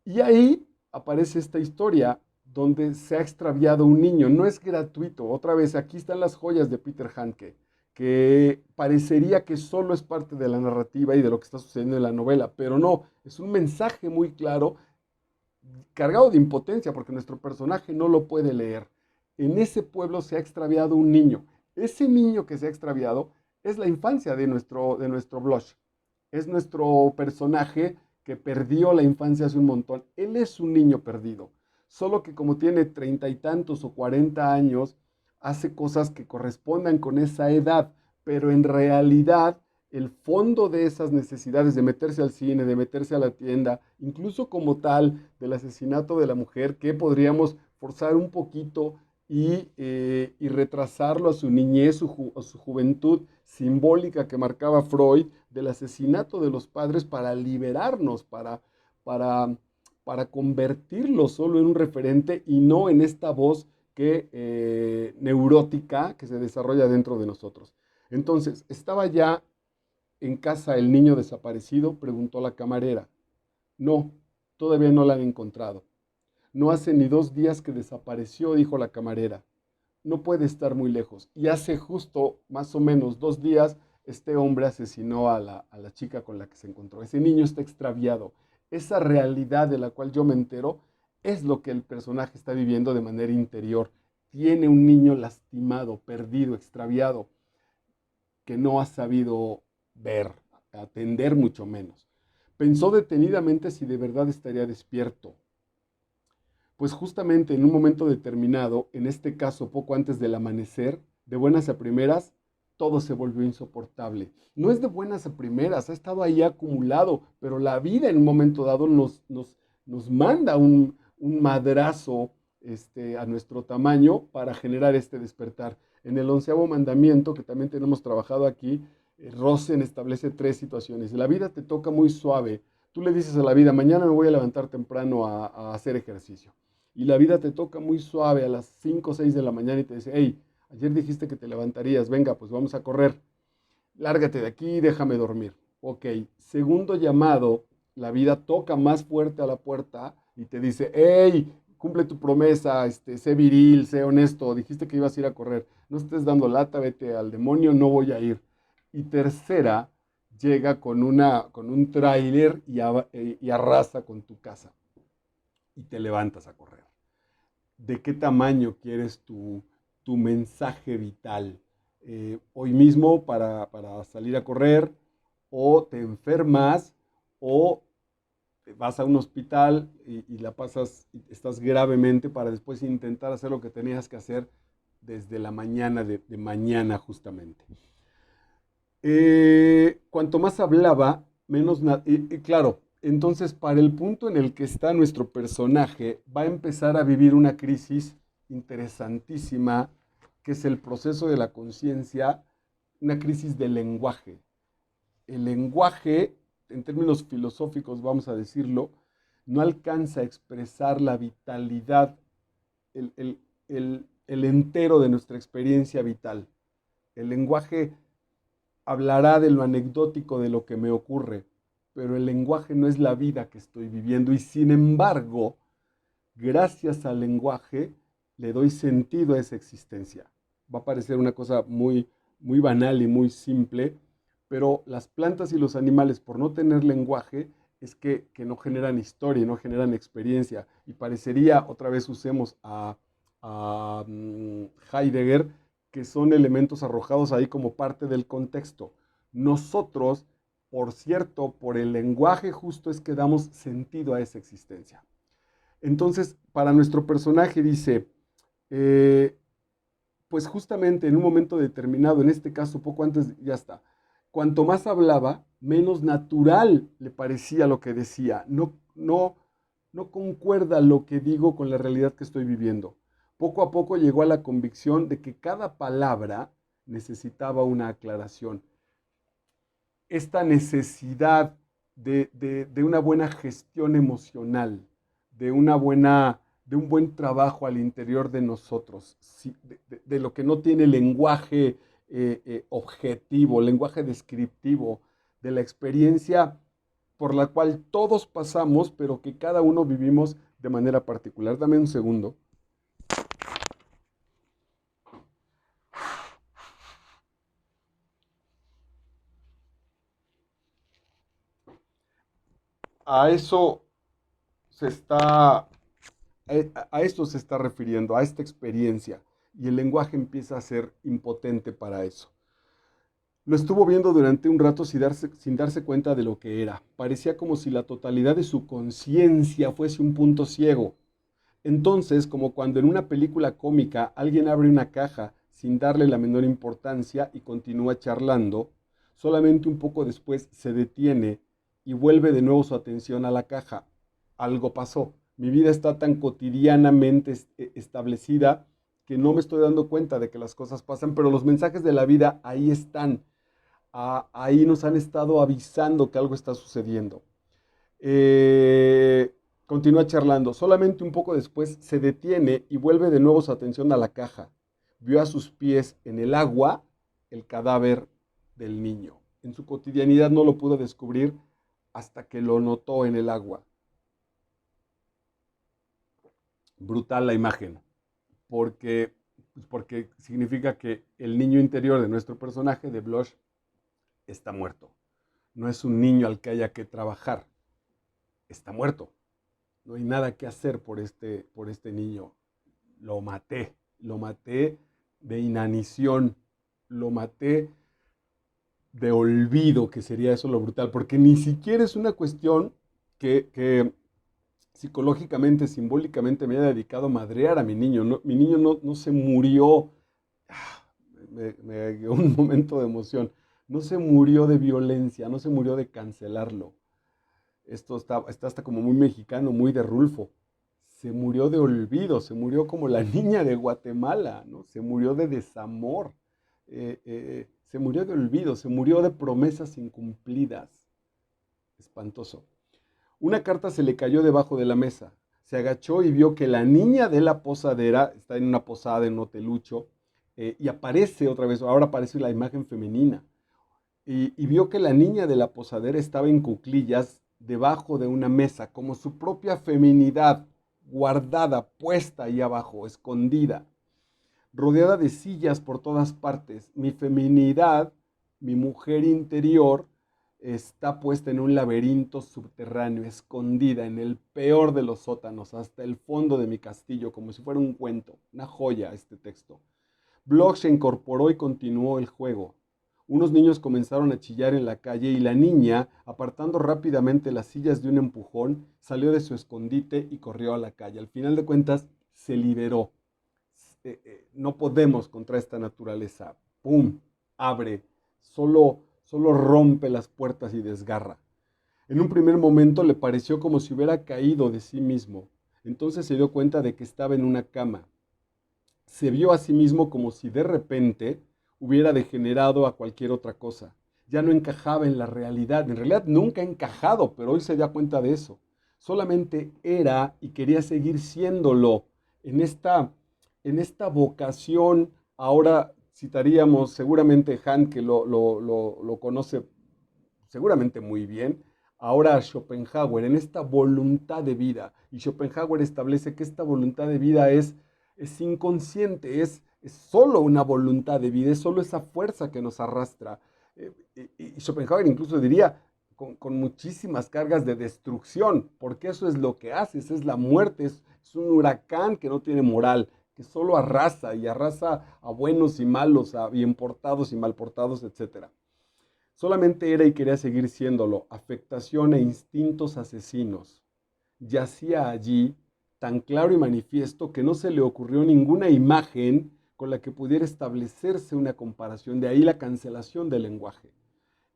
Y ahí aparece esta historia donde se ha extraviado un niño. No es gratuito. Otra vez, aquí están las joyas de Peter Handke, que parecería que solo es parte de la narrativa y de lo que está sucediendo en la novela, pero no, es un mensaje muy claro, cargado de impotencia, porque nuestro personaje no lo puede leer. En ese pueblo se ha extraviado un niño. Ese niño que se ha extraviado es la infancia de nuestro Blush. Es nuestro personaje que perdió la infancia hace un montón. Él es un niño perdido. Solo que como tiene 30 y tantos o 40 años, hace cosas que correspondan con esa edad, pero en realidad el fondo de esas necesidades de meterse al cine, de meterse a la tienda, incluso como tal del asesinato de la mujer, que podríamos forzar un poquito y retrasarlo a su niñez, a su juventud simbólica que marcaba Freud, del asesinato de los padres para liberarnos, para, para convertirlo solo en un referente y no en esta voz neurótica que se desarrolla dentro de nosotros. Entonces, estaba ya en casa el niño desaparecido, preguntó la camarera. No, todavía no la han encontrado. No hace ni 2 días que desapareció, dijo la camarera. No puede estar muy lejos. Y hace justo más o menos 2 días, este hombre asesinó a la chica con la que se encontró. Ese niño está extraviado. Esa realidad de la cual yo me entero es lo que el personaje está viviendo de manera interior. Tiene un niño lastimado, perdido, extraviado, que no ha sabido ver, atender mucho menos. Pensó detenidamente si de verdad estaría despierto. Pues justamente en un momento determinado, en este caso poco antes del amanecer, de buenas a primeras, todo se volvió insoportable. No es de buenas a primeras, ha estado ahí acumulado, pero la vida en un momento dado nos manda un madrazo a nuestro tamaño para generar este despertar. En el 11º mandamiento, que también tenemos trabajado aquí, Rosen establece 3 situaciones. La vida te toca muy suave. Tú le dices a la vida, mañana me voy a levantar temprano a hacer ejercicio. Y la vida te toca muy suave a las 5 o 6 de la mañana y te dice, hey, ayer dijiste que te levantarías, venga, pues vamos a correr. Lárgate de aquí, déjame dormir. Ok, segundo llamado, la vida toca más fuerte a la puerta y te dice, hey, cumple tu promesa, sé viril, sé honesto, dijiste que ibas a ir a correr, no estés dando lata, vete al demonio, no voy a ir. Y tercera, llega con un tráiler y arrasa con tu casa y te levantas a correr. ¿De qué tamaño quieres tu mensaje vital? Hoy mismo para salir a correr, o te enfermas, o vas a un hospital y la pasas, y estás gravemente para después intentar hacer lo que tenías que hacer desde la mañana de mañana justamente. Cuanto más hablaba, menos... Y claro, entonces para el punto en el que está nuestro personaje, va a empezar a vivir una crisis interesantísima, que es el proceso de la conciencia, una crisis del lenguaje. El lenguaje, en términos filosóficos vamos a decirlo, no alcanza a expresar la vitalidad, el entero de nuestra experiencia vital. El lenguaje hablará de lo anecdótico de lo que me ocurre, pero el lenguaje no es la vida que estoy viviendo y sin embargo, gracias al lenguaje, le doy sentido a esa existencia. Va a parecer una cosa muy, muy banal y muy simple, pero las plantas y los animales, por no tener lenguaje, es que no generan historia, no generan experiencia. Y parecería, otra vez usemos a Heidegger, que son elementos arrojados ahí como parte del contexto. Nosotros, por cierto, por el lenguaje justo es que damos sentido a esa existencia. Entonces, para nuestro personaje dice, eh, pues justamente en un momento determinado, en este caso poco antes, ya está, cuanto más hablaba, menos natural le parecía lo que decía. No concuerda lo que digo con la realidad que estoy viviendo. Poco a poco llegó a la convicción de que cada palabra necesitaba una aclaración. Esta necesidad de una buena gestión emocional, de un buen trabajo al interior de nosotros, de lo que no tiene lenguaje objetivo, lenguaje descriptivo, de la experiencia por la cual todos pasamos, pero que cada uno vivimos de manera particular. Dame un segundo. A eso se está a esto se está refiriendo, a esta experiencia, y el lenguaje empieza a ser impotente para eso. Lo estuvo viendo durante un rato sin darse cuenta de lo que era. Parecía como si la totalidad de su conciencia fuese un punto ciego. Entonces, como cuando en una película cómica alguien abre una caja sin darle la menor importancia y continúa charlando, solamente un poco después se detiene y vuelve de nuevo su atención a la caja. Algo pasó. Mi vida está tan cotidianamente establecida que no me estoy dando cuenta de que las cosas pasan, pero los mensajes de la vida ahí están. Ahí nos han estado avisando que algo está sucediendo. Eh, Continúa charlando. Solamente un poco después se detiene y vuelve de nuevo su atención a la caja. Vio a sus pies en el agua el cadáver del niño. En su cotidianidad no lo pudo descubrir hasta que lo notó en el agua. Brutal la imagen, porque significa que el niño interior de nuestro personaje, de Blush, está muerto. No es un niño al que haya que trabajar, está muerto. No hay nada que hacer por este niño. Lo maté de inanición, lo maté de olvido, que sería eso lo brutal, porque ni siquiera es una cuestión que psicológicamente, simbólicamente me haya dedicado a madrear a mi niño. No, mi niño no se murió, me dio un momento de emoción, no se murió de violencia, no se murió de cancelarlo. Esto está hasta como muy mexicano, muy de Rulfo. Se murió de olvido, se murió como la niña de Guatemala, ¿no? Se murió de desamor, se murió de olvido, se murió de promesas incumplidas. Espantoso. Una carta se le cayó debajo de la mesa. Se agachó y vio que la niña de la posadera está en una posada, en un hotelucho, y aparece otra vez, ahora aparece la imagen femenina. Y vio que la niña de la posadera estaba en cuclillas debajo de una mesa, como su propia feminidad, guardada, puesta ahí abajo, escondida, rodeada de sillas por todas partes. Mi feminidad, mi mujer interior, está puesta en un laberinto subterráneo, escondida en el peor de los sótanos, hasta el fondo de mi castillo, como si fuera un cuento, una joya este texto. Bloch se incorporó y continuó el juego. Unos niños comenzaron a chillar en la calle y la niña, apartando rápidamente las sillas de un empujón, salió de su escondite y corrió a la calle. Al final de cuentas, se liberó. No podemos contra esta naturaleza. ¡Pum! Abre. Solo rompe las puertas y desgarra. En un primer momento le pareció como si hubiera caído de sí mismo. Entonces se dio cuenta de que estaba en una cama. Se vio a sí mismo como si de repente hubiera degenerado a cualquier otra cosa. Ya no encajaba en la realidad. En realidad nunca ha encajado, pero hoy se da cuenta de eso. Solamente era y quería seguir siéndolo en esta vocación. Ahora citaríamos seguramente Han, que lo conoce seguramente muy bien, ahora a Schopenhauer, en esta voluntad de vida. Y Schopenhauer establece que esta voluntad de vida es inconsciente, es solo una voluntad de vida, es solo esa fuerza que nos arrastra. Y Schopenhauer incluso diría con muchísimas cargas de destrucción, porque eso es lo que hace, es la muerte, es un huracán que no tiene moral, que solo arrasa y arrasa a buenos y malos, a bien portados y mal portados, etc. Solamente era y quería seguir siéndolo, afectación e instintos asesinos. Yacía allí, tan claro y manifiesto que no se le ocurrió ninguna imagen con la que pudiera establecerse una comparación, de ahí la cancelación del lenguaje.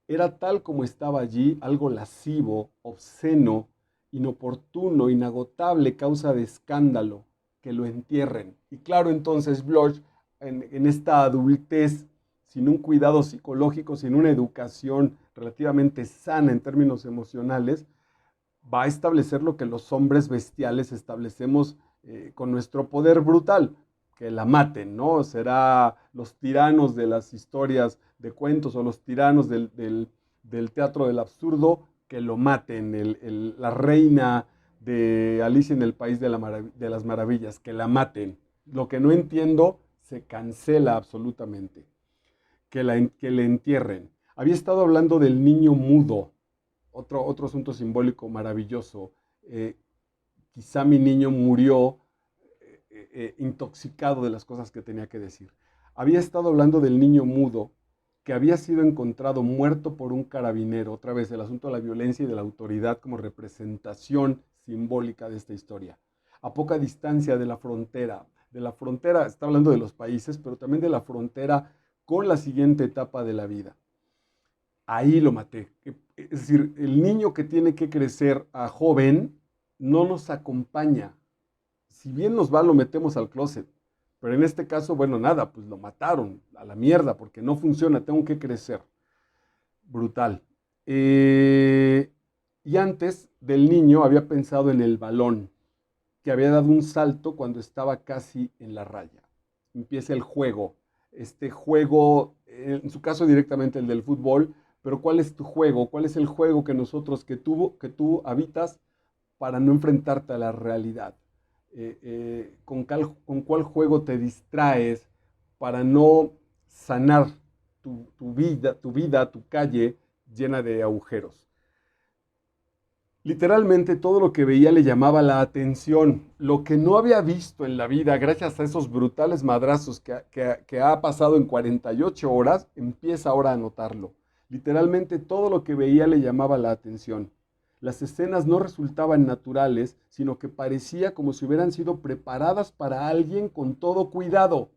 Era tal como estaba allí, algo lascivo, obsceno, inoportuno, inagotable, causa de escándalo, que lo entierren. Y claro, entonces Bloch, en esta adultez, sin un cuidado psicológico, sin una educación relativamente sana en términos emocionales, va a establecer lo que los hombres bestiales establecemos con nuestro poder brutal, que la maten, ¿no? Será los tiranos de las historias de cuentos o los tiranos del teatro del absurdo que lo maten, la reina de Alicia en el País de las Maravillas, que la maten. Lo que no entiendo se cancela absolutamente, que le entierren. Había estado hablando del niño mudo, otro asunto simbólico maravilloso. Quizá mi niño murió intoxicado de las cosas que tenía que decir. Había estado hablando del niño mudo que había sido encontrado muerto por un carabinero, otra vez el asunto de la violencia y de la autoridad como representación simbólica de esta historia. A poca distancia de la frontera está hablando de los países, pero también de la frontera con la siguiente etapa de la vida. Ahí lo maté. Es decir, el niño que tiene que crecer a joven no nos acompaña. Si bien nos va, lo metemos al closet. Pero en este caso, bueno, nada, pues lo mataron a la mierda porque no funciona, tengo que crecer. Brutal. Y antes del niño había pensado en el balón, que había dado un salto cuando estaba casi en la raya. Empieza el juego. Este juego, en su caso directamente el del fútbol, pero ¿cuál es tu juego? ¿Cuál es el juego que tú habitas para no enfrentarte a la realidad? ¿Con cuál juego te distraes para no sanar tu vida, tu calle llena de agujeros? Literalmente todo lo que veía le llamaba la atención. Lo que no había visto en la vida, gracias a esos brutales madrazos que ha pasado en 48 horas, empieza ahora a notarlo. Literalmente todo lo que veía le llamaba la atención. Las escenas no resultaban naturales, sino que parecía como si hubieran sido preparadas para alguien con todo cuidado.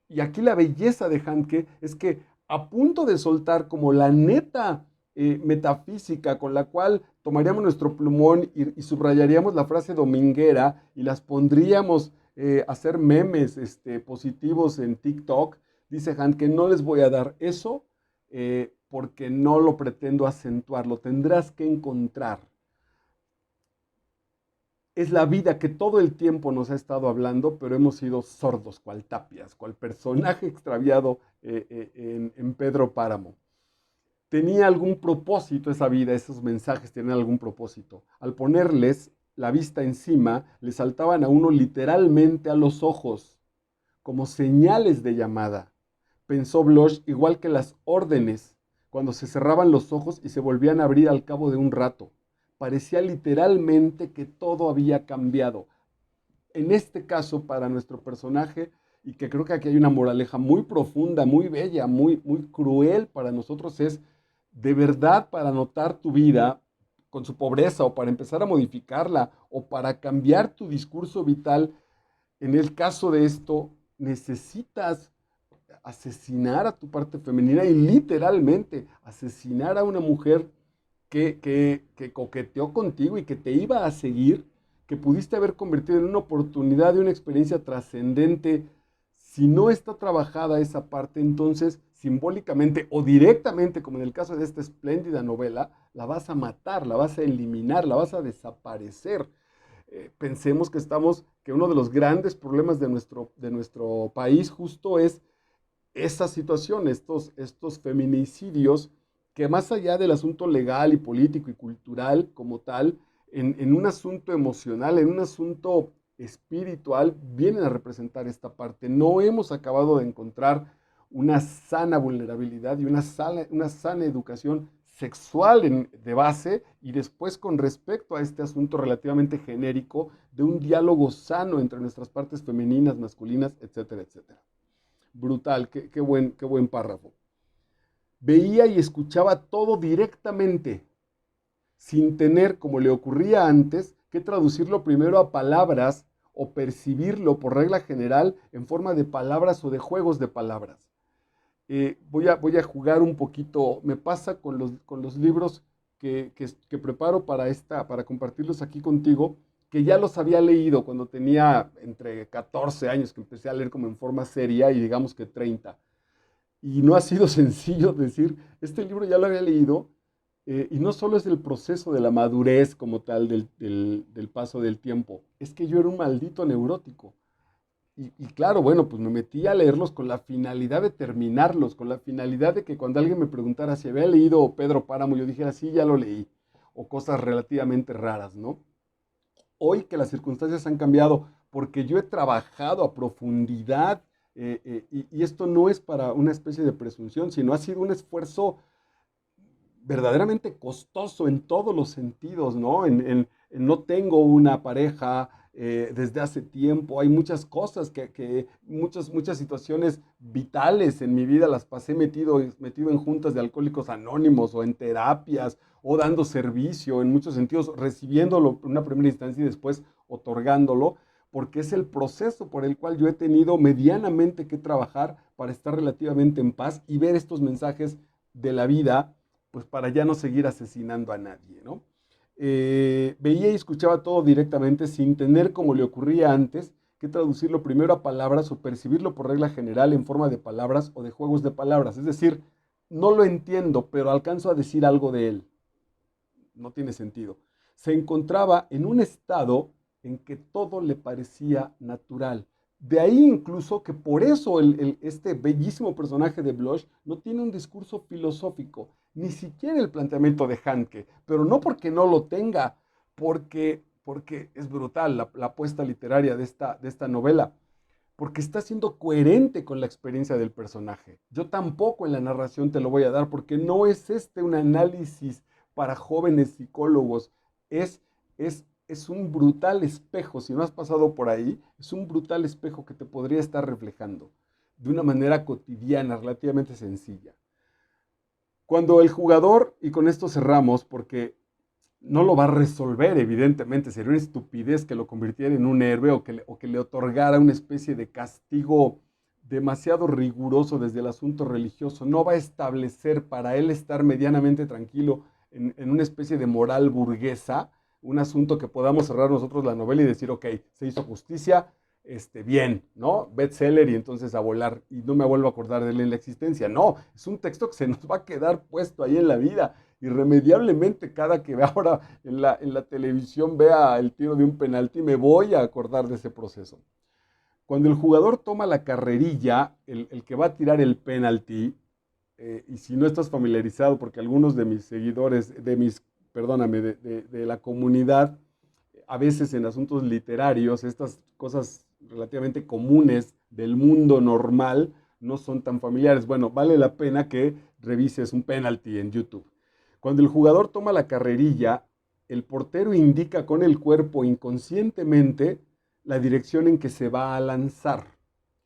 Y aquí la belleza de Handke es que a punto de soltar como la neta metafísica con la cual tomaríamos nuestro plumón y subrayaríamos la frase dominguera y las pondríamos a hacer memes positivos en TikTok, dice Handke, no les voy a dar eso porque no lo pretendo acentuar, lo tendrás que encontrar. Es la vida que todo el tiempo nos ha estado hablando, pero hemos sido sordos, cual Tapias, cual personaje extraviado en Pedro Páramo. Tenía algún propósito esa vida, esos mensajes tenían algún propósito. Al ponerles la vista encima, le saltaban a uno literalmente a los ojos, como señales de llamada. Pensó Bloch, igual que las órdenes, cuando se cerraban los ojos y se volvían a abrir al cabo de un rato. Parecía literalmente que todo había cambiado. En este caso, para nuestro personaje, y que creo que aquí hay una moraleja muy profunda, muy bella, muy cruel para nosotros, es de verdad para notar tu vida con su pobreza o para empezar a modificarla o para cambiar tu discurso vital. En el caso de esto, necesitas asesinar a tu parte femenina y literalmente asesinar a una mujer que coqueteó contigo y que te iba a seguir, que pudiste haber convertido en una oportunidad de una experiencia trascendente. Si no está trabajada esa parte, entonces simbólicamente o directamente, como en el caso de esta espléndida novela, la vas a matar, la vas a eliminar, la vas a desaparecer. Pensemos que uno de los grandes problemas de nuestro país justo es esa situación, estos feminicidios que más allá del asunto legal y político y cultural como tal, en un asunto emocional, en un asunto espiritual, vienen a representar esta parte. No hemos acabado de encontrar una sana vulnerabilidad y una sana educación sexual de base y después con respecto a este asunto relativamente genérico de un diálogo sano entre nuestras partes femeninas, masculinas, etcétera, etcétera. Brutal, qué buen párrafo. Veía y escuchaba todo directamente, sin tener, como le ocurría antes, que traducirlo primero a palabras o percibirlo por regla general en forma de palabras o de juegos de palabras. Voy a jugar un poquito, me pasa con los libros que preparo para compartirlos aquí contigo, que ya los había leído cuando tenía entre 14 años, que empecé a leer como en forma seria y digamos que 30. Y no ha sido sencillo decir, este libro ya lo había leído, y no solo es el proceso de la madurez como tal del paso del tiempo, es que yo era un maldito neurótico. Y claro, bueno, pues me metí a leerlos con la finalidad de terminarlos, con la finalidad de que cuando alguien me preguntara si había leído Pedro Páramo, yo dijera, sí, ya lo leí, o cosas relativamente raras, ¿no? Hoy que las circunstancias han cambiado, porque yo he trabajado a profundidad, y esto no es para una especie de presunción, sino ha sido un esfuerzo verdaderamente costoso en todos los sentidos, ¿no? En no tengo una pareja desde hace tiempo, hay muchas cosas muchas situaciones vitales en mi vida las pasé metido en juntas de alcohólicos anónimos o en terapias o dando servicio en muchos sentidos, recibiéndolo en una primera instancia y después otorgándolo, porque es el proceso por el cual yo he tenido medianamente que trabajar para estar relativamente en paz y ver estos mensajes de la vida, pues para ya no seguir asesinando a nadie, ¿no? Veía y escuchaba todo directamente sin tener, como le ocurría antes, que traducirlo primero a palabras o percibirlo por regla general en forma de palabras o de juegos de palabras. Es decir, no lo entiendo, pero alcanzo a decir algo de él. No tiene sentido. Se encontraba en un estado en que todo le parecía natural. De ahí incluso que por eso este bellísimo personaje de Bloch no tiene un discurso filosófico, ni siquiera el planteamiento de Handke, pero no porque no lo tenga, porque es brutal la apuesta literaria de esta novela, porque está siendo coherente con la experiencia del personaje. Yo tampoco en la narración te lo voy a dar, porque no es este un análisis para jóvenes psicólogos, es, es un brutal espejo, si no has pasado por ahí, es un brutal espejo que te podría estar reflejando de una manera cotidiana, relativamente sencilla. Cuando el jugador, y con esto cerramos, porque no lo va a resolver, evidentemente, sería una estupidez que lo convirtiera en un héroe o que le otorgara una especie de castigo demasiado riguroso desde el asunto religioso. No va a establecer para él estar medianamente tranquilo en una especie de moral burguesa, un asunto que podamos cerrar nosotros la novela y decir, ok, se hizo justicia, bien, ¿no? Bestseller y entonces a volar y no me vuelvo a acordar de él en la existencia. No, es un texto que se nos va a quedar puesto ahí en la vida. Irremediablemente, cada que ahora en la televisión vea el tiro de un penalti, me voy a acordar de ese proceso. Cuando el jugador toma la carrerilla, el que va a tirar el penalti, y si no estás familiarizado, porque algunos de mis seguidores, perdóname, de la comunidad, a veces en asuntos literarios, estas cosas relativamente comunes del mundo normal no son tan familiares. Bueno, vale la pena que revises un penalti en YouTube. Cuando el jugador toma la carrerilla, el portero indica con el cuerpo inconscientemente la dirección en que se va a lanzar.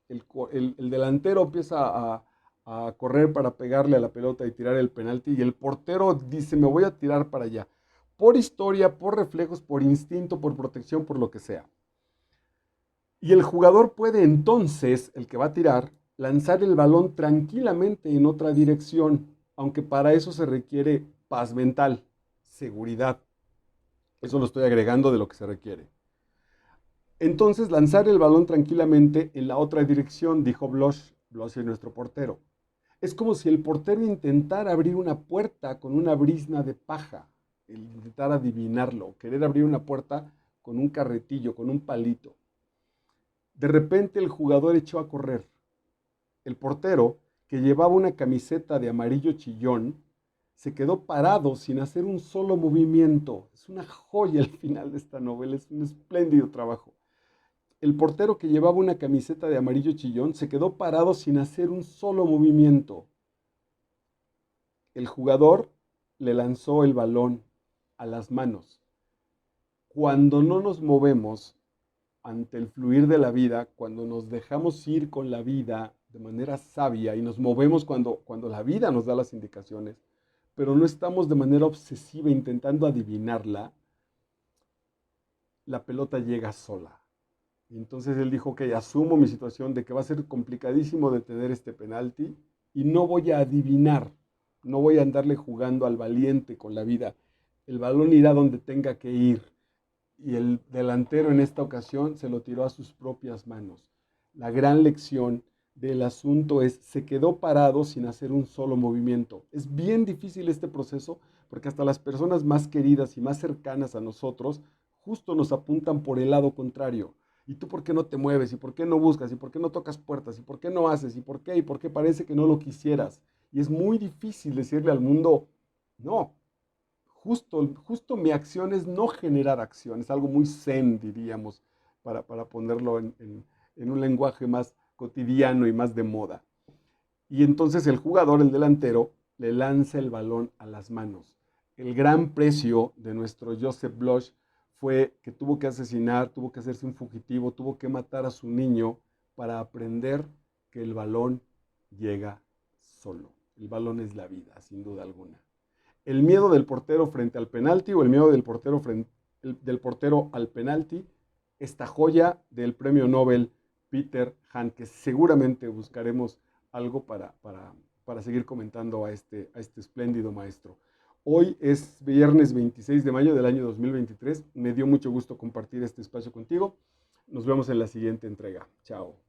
El delantero empieza a correr para pegarle a la pelota y tirar el penalti y el portero dice, me voy a tirar para allá. Por historia, por reflejos, por instinto, por protección, por lo que sea. Y el jugador puede entonces, el que va a tirar, lanzar el balón tranquilamente en otra dirección, aunque para eso se requiere paz mental, seguridad. Eso lo estoy agregando de lo que se requiere. Entonces, lanzar el balón tranquilamente en la otra dirección, dijo Bloch. Bloch es nuestro portero. Es como si el portero intentara abrir una puerta con una brizna de paja, el intentar adivinarlo, querer abrir una puerta con un carretillo, con un palito. De repente el jugador echó a correr. El portero, que llevaba una camiseta de amarillo chillón, se quedó parado sin hacer un solo movimiento. Es una joya el final de esta novela, es un espléndido trabajo. El portero que llevaba una camiseta de amarillo chillón se quedó parado sin hacer un solo movimiento. El jugador le lanzó el balón a las manos. Cuando no nos movemos ante el fluir de la vida, cuando nos dejamos ir con la vida de manera sabia y nos movemos cuando la vida nos da las indicaciones, pero no estamos de manera obsesiva intentando adivinarla, la pelota llega sola. Y entonces él dijo, ok, asumo mi situación de que va a ser complicadísimo detener este penalti y no voy a adivinar, no voy a andarle jugando al valiente con la vida. El balón irá donde tenga que ir. Y el delantero en esta ocasión se lo tiró a sus propias manos. La gran lección del asunto es, se quedó parado sin hacer un solo movimiento. Es bien difícil este proceso porque hasta las personas más queridas y más cercanas a nosotros justo nos apuntan por el lado contrario. ¿Y tú por qué no te mueves? ¿Y por qué no buscas? ¿Y por qué no tocas puertas? ¿Y por qué no haces? ¿Y por qué? ¿Y por qué parece que no lo quisieras? Y es muy difícil decirle al mundo, no, justo mi acción es no generar acción, es algo muy zen, diríamos, para ponerlo en un lenguaje más cotidiano y más de moda. Y entonces el jugador, el delantero, le lanza el balón a las manos. El gran precio de nuestro Joseph Bloch fue que tuvo que asesinar, tuvo que hacerse un fugitivo, tuvo que matar a su niño para aprender que el balón llega solo. El balón es la vida, sin duda alguna. El miedo del portero frente al penalti o el miedo del portero al penalti, esta joya del premio Nobel Peter Han, que seguramente buscaremos algo para seguir comentando a este espléndido maestro. Hoy es viernes 26 de mayo del año 2023. Me dio mucho gusto compartir este espacio contigo. Nos vemos en la siguiente entrega. Chao.